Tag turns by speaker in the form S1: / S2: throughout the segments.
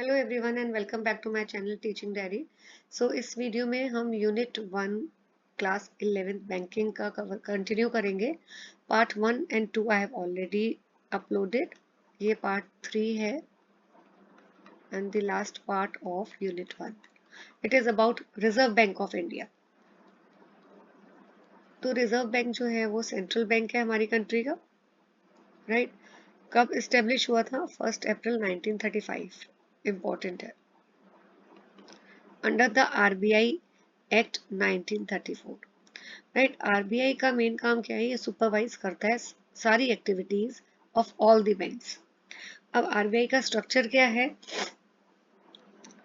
S1: Hello everyone and welcome back to my channel teaching diary. इस video में हम unit 1 class 11 banking का cover continue करेंगे। Part 1 and 2 I have already uploaded. ये part 3 है and the last part of unit 1। It is about Reserve Bank of India. तो Reserve Bank जो है वो सेंट्रल बैंक है हमारी कंट्री का, राइट। कब इस्टेब्लिश हुआ था? 1 अप्रैल 1935। इम्पोर्टेंट है। Under the RBI act 1934, right. RBI का मेन काम क्या है? ये सुपरवाइज करता है सारी activities of all the banks. अब आरबीआई का स्ट्रक्चर क्या है?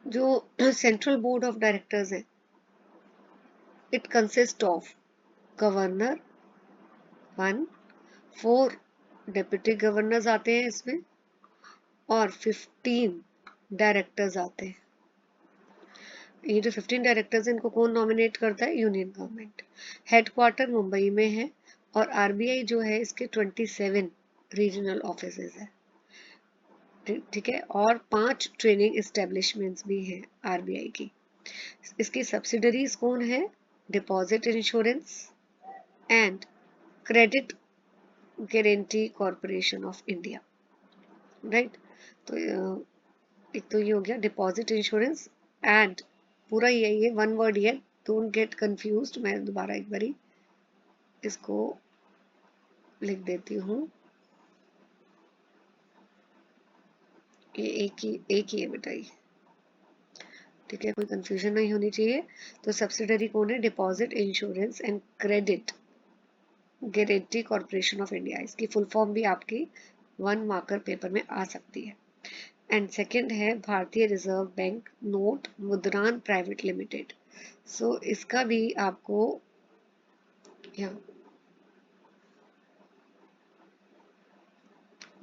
S1: जो सेंट्रल बोर्ड ऑफ डायरेक्टर्स है, it consist of governor 1, 4 deputy governors आते हैं इसमें, और 15 डायरेक्टर्स आते हैं। ये जो 15 डायरेक्टर्स हैं इनको कौन नॉमिनेट करता है? Union government. हेडक्वार्टर मुंबई में है और आरबीआई जो है इसके 27 रीजनल ऑफिसेज है, ठीक है। और 5 ट्रेनिंग एस्टेब्लिशमेंट्स भी हैं आरबीआई की। इसकी सब्सिडरीज कौन है? Deposit insurance and credit guarantee corporation of India, right. तो एक तो ये हो गया डिपॉजिट इंश्योरेंस एंड पूरा यही है, वन वर्ड ये, डोंट गेट कंफ्यूज्ड। मैं दोबारा एक बारी इसको लिख देती हूँ। ये एक ही है बेटा, ये ठीक है, कोई कंफ्यूजन नहीं होनी चाहिए। तो सब्सिडरी कौन है? Deposit insurance and credit guarantee corporation of India. इसकी फुल फॉर्म भी आपकी 1 मार्कर पेपर में आ सकती है। एंड सेकंड है Bharatiya Reserve Bank Note Mudran Private Limited. इसका भी आपको यहाँ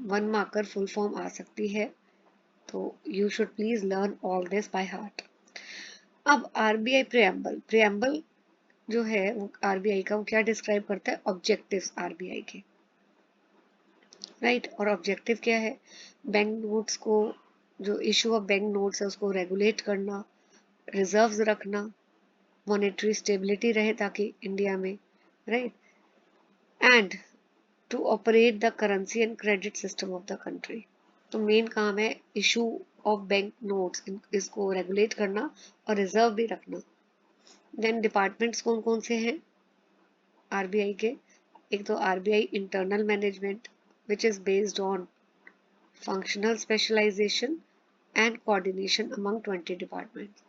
S1: 1 मार्कर फुल फॉर्म आ सकती है। तो you should please learn all this by heart. अब आरबीआई प्रेम्बल जो है वो आरबीआई का वो क्या डिस्क्राइब करता है? ऑब्जेक्टिव्स आरबीआई के, राइट। और ऑब्जेक्टिव क्या है? बैंक नोट्स को, जो इशू ऑफ बैंक नोट्स है उसको रेगुलेट करना, रिजर्व्स रखना, मॉनेटरी स्टेबिलिटी रहे ताकि इंडिया में, right, and to operate the currency and credit system of the country. तो मेन काम है इशू ऑफ बैंक नोट्स, इसको रेगुलेट करना और रिजर्व भी रखना। देन डिपार्टमेंट्स कौन कौन से हैं आरबीआई के? एक तो RBI internal management which is based on functional specialisation and coordination among 20 departments.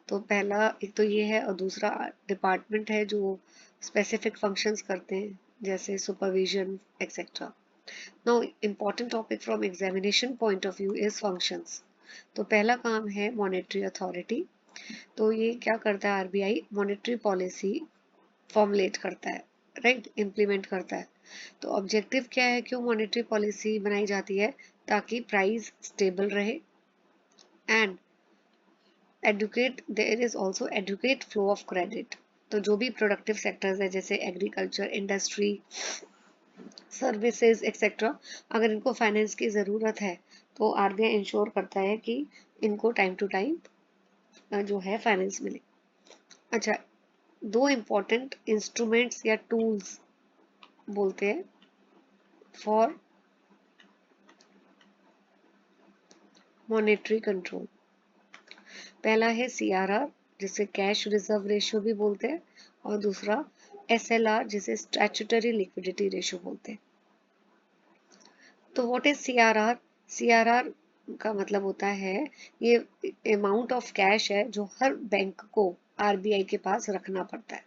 S1: तो पहला एक तो ये है, और दूसरा डिपार्टमेंट है जो स्पेसिफिक फंक्शंस करते हैं जैसे supervision etcetera. Now important topic from examination point of view is functions. तो पहला काम है मॉनेटरी अथॉरिटी। तो ये क्या करता है? आरबीआई मॉनेटरी पॉलिसी फॉर्मुलेट करता है, राइट, इम्प्लीमेंट करता है। तो ऑब्जेक्टिव क्या है? क्यों मॉनेटरी पॉलिसी बनाई जाती है? ताकि प्राइस स्टेबल रहे and adequate, there is also adequate flow of credit. तो जो भी प्रोडक्टिव सेक्टर्स है जैसे एग्रीकल्चर, इंडस्ट्री, सर्विसेज एक्सेट्रा, अगर इनको फाइनेंस की ज़रूरत है तो आरबीआई इंश्योर करता है कि इनको टाइम टू टाइम जो है फाइनेंस मिले। अच्छा, 2 इम्पॉर्टेंट इंस्ट्रूमेंट्स या टूल्स बोलते हैं फॉर मॉनेटरी कंट्रोल। पहला है सीआरआर जिसे कैश रिजर्व रेशियो भी बोलते हैं, और दूसरा एसएलआर जिसे स्टैट्यूटरी लिक्विडिटी रेशियो बोलते हैं। तो व्हाट इज सीआरआर? सीआरआर का मतलब होता है ये अमाउंट ऑफ कैश है जो हर बैंक को आरबीआई के पास रखना पड़ता है,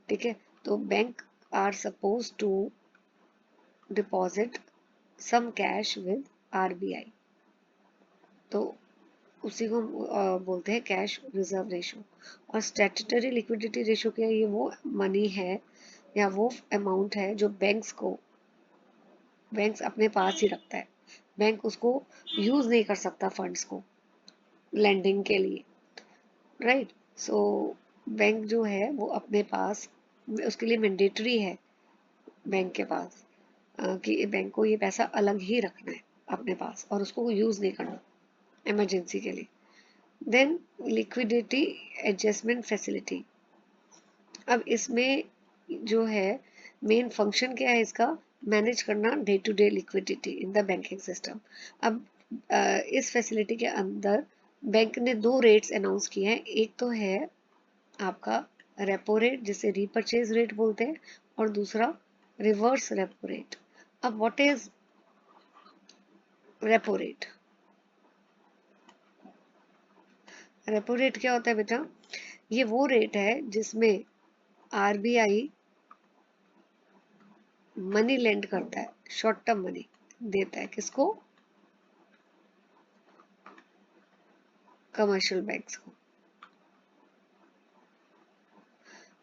S1: ठीक है। तो bank are suppose to deposit some cash with RBI, तो उसी को बोलते हैं कैश रिजर्व रेशो। और स्टैट्यूटरी लिक्विडिटी रेशो क्या है? ये वो मनी है या वो अमाउंट है जो बैंक्स अपने पास ही रखता है। बैंक उसको यूज नहीं कर सकता फंड्स को लेंडिंग के लिए, राइट। सो बैंक जो है वो अपने पास, उसके लिए मैंडेटरी है बैंक के पास कि बैंक को ये पैसा अलग ही रखना है अपने पास और उसको यूज नहीं करना। इमरजेंसी के लिए। Then liquidity adjustment facility. अब इसमें जो है मेन फंक्शन क्या है इसका, मैनेज करना day to day liquidity in the banking system. अब इस फैसिलिटी के अंदर बैंक ने दो रेट्स अनाउंस किए हैं, एक तो है आपका रेपो रेट जिसे रीपरचेज रेट बोलते हैं, और दूसरा रिवर्स रेपो रेट। अब what is repo rate? Repo rate क्या होता है बेटा? ये वो रेट है जिसमें आरबीआई मनी लेंड करता है, शॉर्ट टर्म मनी देता है, किसको? कमर्शियल बैंक्स को।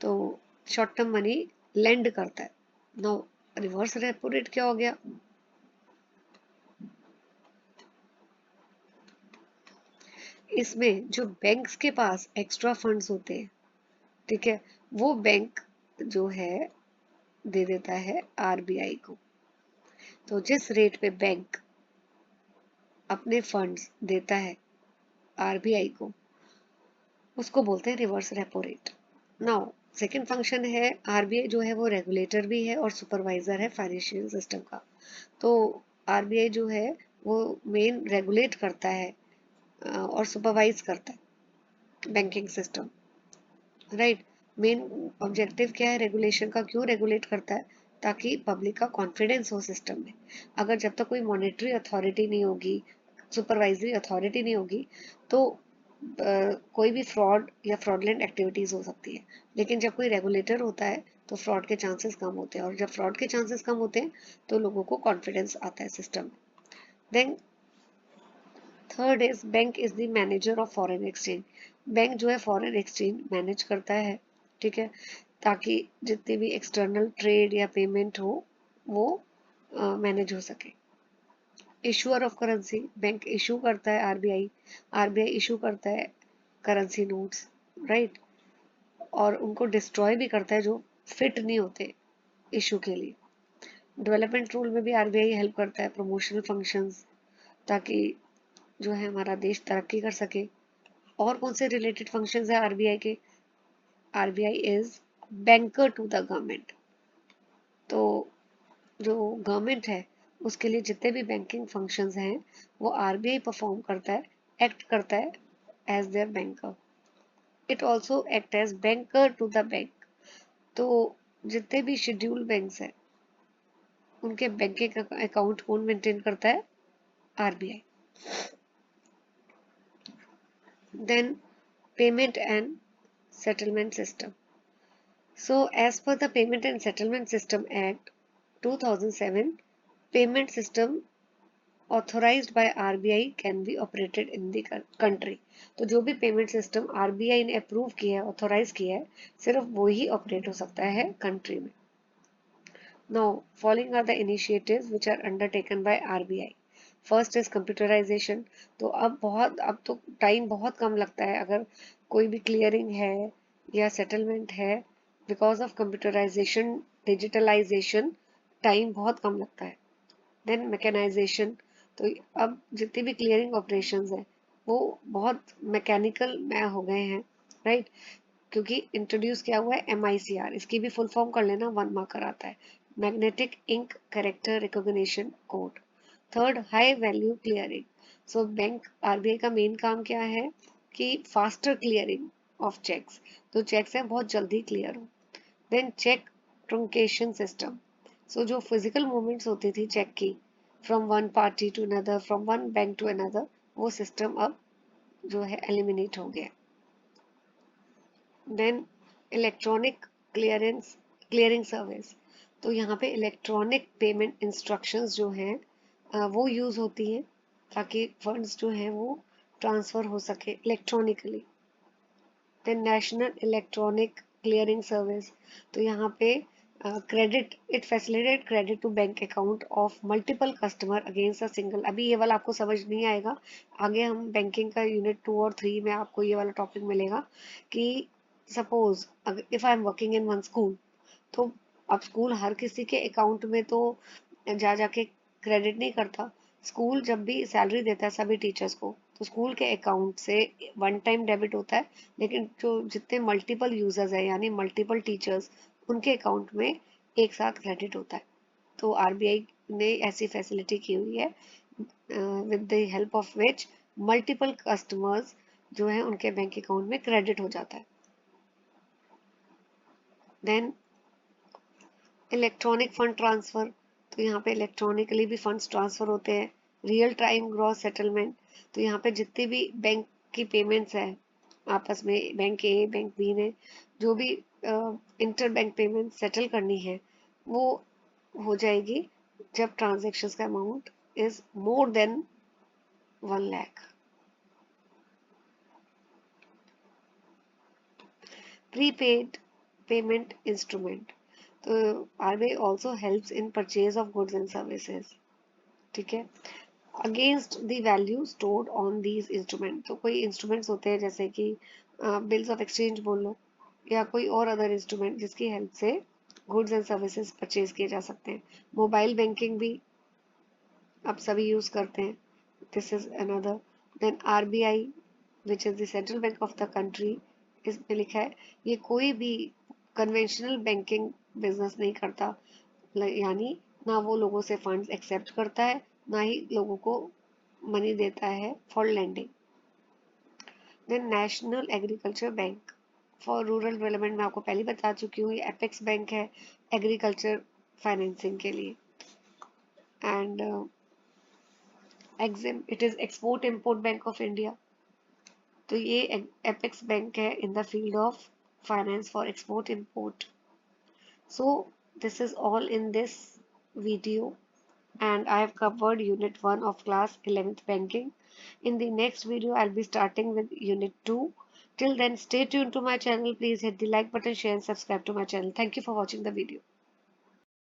S1: तो शॉर्ट टर्म मनी लेंड करता है। नो, रिवर्स रेपो रेट क्या हो गया? इसमें जो बैंक्स के पास एक्स्ट्रा फंड्स होते हैं, ठीक है, वो बैंक जो है दे देता है आरबीआई को। तो जिस रेट पे बैंक अपने फंड्स देता है आरबीआई को, उसको बोलते हैं reverse repo rate. Now second function है, आरबीआई जो है वो रेगुलेटर भी है और सुपरवाइजर है फाइनेंशियल सिस्टम का। तो आरबीआई जो है वो मेन रेगुलेट करता है और सुपरवाइज करता है banking system, right. Main objective क्या है रेगुलेशन का? क्यों रेगुलेट करता है? ताकि पब्लिक का कॉन्फिडेंस हो सिस्टम में। अगर जब तक कोई मॉनेटरी अथॉरिटी नहीं होगी, सुपरवाइजरी अथॉरिटी नहीं होगी, तो कोई भी फ्रॉड या फ्रॉडलेंट एक्टिविटीज हो सकती है। लेकिन जब कोई रेगुलेटर होता है तो फ्रॉड के चांसेस कम होते हैं, और जब फ्रॉड के चांसेस कम होते हैं तो लोगों को कॉन्फिडेंस आता है सिस्टम में। Then third is bank is the manager of foreign exchange. Bank जो है फॉरेन एक्सचेंज मैनेज करता है, ठीक है, ताकि जितने भी एक्सटर्नल ट्रेड या पेमेंट हो वो मैनेज हो सके। Issuer of currency, bank issue करता है, आरबीआई आरबीआई इशू करता है करेंसी नोट्स, राइट, और उनको डिस्ट्रॉय भी करता है जो फिट नहीं होते इशू के लिए। डेवलपमेंट रूल में भी आरबीआई हेल्प करता है, प्रमोशनल फंक्शंस, ताकि जो है हमारा देश तरक्की कर सके। और कौन से रिलेटेड फंक्शंस है आरबीआई के? RBI is banker to the government. तो जो गवर्नमेंट है उसके लिए जितने भी बैंकिंग फंक्शंस हैं वो आरबीआई परफॉर्म करता है, एक्ट करता है as their banker. It also act as banker to the bank. तो जितने भी शेड्यूल्ड बैंक्स हैं उनके बैंकिंग अकाउंट कौन मेंटेन करता है? RBI. Then payment and settlement system. So as per the Payment and Settlement System Act 2007, payment system authorized by RBI can be operated in the country. तो जो भी payment system RBI ने approve किया है, authorise किया है, सिर्फ वो ही ऑपरेट हो सकता है कंट्री में। Now, following are the initiatives which are undertaken by RBI. First is computerisation. तो अब तो टाइम बहुत कम लगता है अगर कोई भी क्लियरिंग है या सेटलमेंट है, because of computerisation, digitalisation, time बहुत कम लगता है। Then mechanisation. तो अब जितनी भी क्लियरिंग ऑपरेशंस हैं वो बहुत मैकेनिकल में हो गए हैं, राइट, क्योंकि इंट्रोड्यूस किया हुआ है MICR। इसकी भी फुल फॉर्म कर लेना, 1 मार्कर आता है, magnetic ink character recognition code. Third, high value clearing. So bank RBI का मेन काम क्या है कि फास्टर क्लियरिंग ऑफ चेक्स, तो चेक्स हैं बहुत जल्दी क्लियर हो। Then cheque truncation system. So जो फिजिकल मूवमेंट्स होती थी चेक की from one party to another, from one bank to another, वो सिस्टम अब जो है एलिमिनेट हो गया। Then electronic clearing service. तो यहाँ पे इलेक्ट्रॉनिक पेमेंट इंस्ट्रक्शंस जो हैं वो यूज होती हैं ताकि फंड्स जो हैं वो ट्रांसफर हो सके electronically. Then national electronic clearing service. तो यहाँ पे credit, it facilitate credit to bank account of multiple customer against a single. अभी ये वाला आपको समझ नहीं आएगा, आगे हम बैंकिंग का यूनिट 2 और 3 में आपको ये वाला टॉपिक मिलेगा कि suppose if I am working in one school, तो अब स्कूल हर किसी के अकाउंट में तो जाके क्रेडिट नहीं करता। स्कूल जब भी सैलरी देता है सभी टीचर्स को, तो स्कूल के अकाउंट से वन टाइम डेबिट होता है, लेकिन जो जितने मल्टीपल यूजर्स है यानी मल्टीपल टीचर्स, उनके अकाउंट में एक साथ क्रेडिट होता है। तो आरबीआई ने ऐसी फैसिलिटी की हुई है with the help of which multiple customers जो है उनके बैंक अकाउंट में क्रेडिट हो जाता है। देन इलेक्ट्रॉनिक फंड ट्रांसफर, तो यहाँ पे इलेक्ट्रॉनिकली भी फंड्स ट्रांसफर होते हैं। रियल टाइम ग्रॉस सेटलमेंट, तो यहाँ पे जितनी भी बैंक की पेमेंट्स है आपस में, बैंक ए बैंक बी ने जो भी इंटर बैंक पेमेंट सेटल करनी है वो हो जाएगी जब ट्रांजेक्शन का amount is more than 1 lakh. Prepaid payment instrument, तो RBI also helps in purchase of goods and services, ठीक है, against the value stored on these instrument. तो कोई इंस्ट्रूमेंट्स होते हैं जैसे कि बिल्स ऑफ एक्सचेंज बोल लो या कोई और अदर इंस्ट्रूमेंट जिसकी हेल्प से गुड्स एंड सर्विसेज परचेज किए जा सकते हैं। मोबाइल बैंकिंग भी अब सभी यूज करते हैं, this is another. Then RBI which is the central bank of the country, इसमें लिखा है ये कोई भी कन्वेंशनल बैंकिंग बिजनेस नहीं करता, यानी ना वो लोगों से फंड्स एक्सेप्ट करता है ना ही लोगों को मनी देता है for lending. Then national agriculture bank for rural development, मैं आपको पहले बता चुकी हूँ, ये एपेक्स बैंक है एग्रीकल्चर फाइनेंसिंग के लिए। And EXIM it is export import bank of India, तो ये एपेक्स बैंक है in the field of finance for export import. So this is all in this video, and I have covered unit 1 of class 11th banking. In the next video I'll be starting with unit 2. Till then, stay tuned to my channel. Please hit the like button, share and subscribe to my channel. Thank you for watching the video.